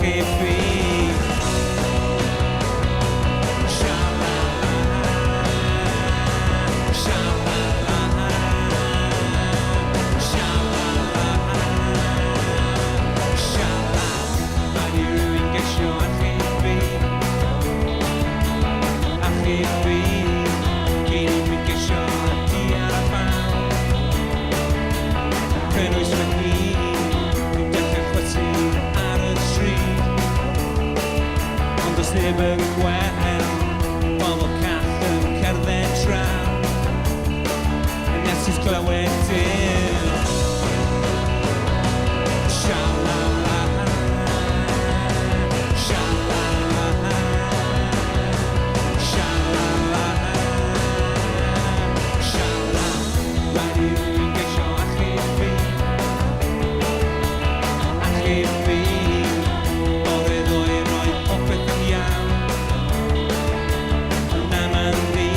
achub fi. Neb yn gweld bobl call yn cerdded draw nes i'n clywed dim Sha-la-la, sha-la-la, sha-la-la, sha-la. Rhaid i rywun gesio achub fi Bore ddoe roi popeth yn iawn Na man fi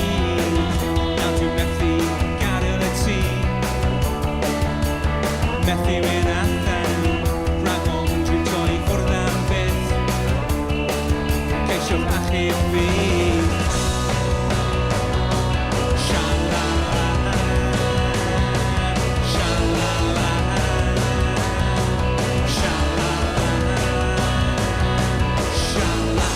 Nawr dwi'n methu gadael y tŷ Methu mynd allan Rhag ofn dwi'n troi ffwrdd am byth Ceisiwch achub fi Sha-la-la, sha-la-la, sha-la-la, sha-la.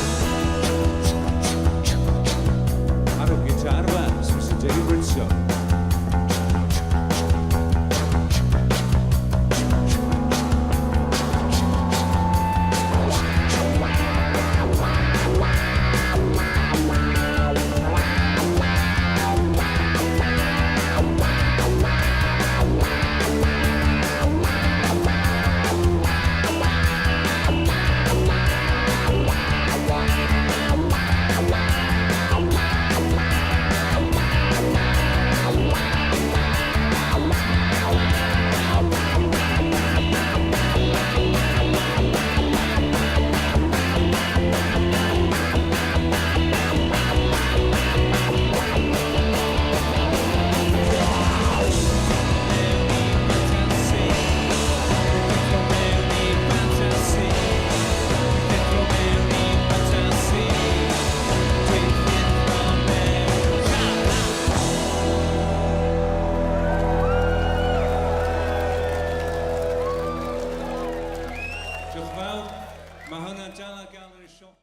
Ar o gitar fas, Mr Dave Ritson. Diolch yn fawr. Mae hwnna'n dal ar gael yn y siop.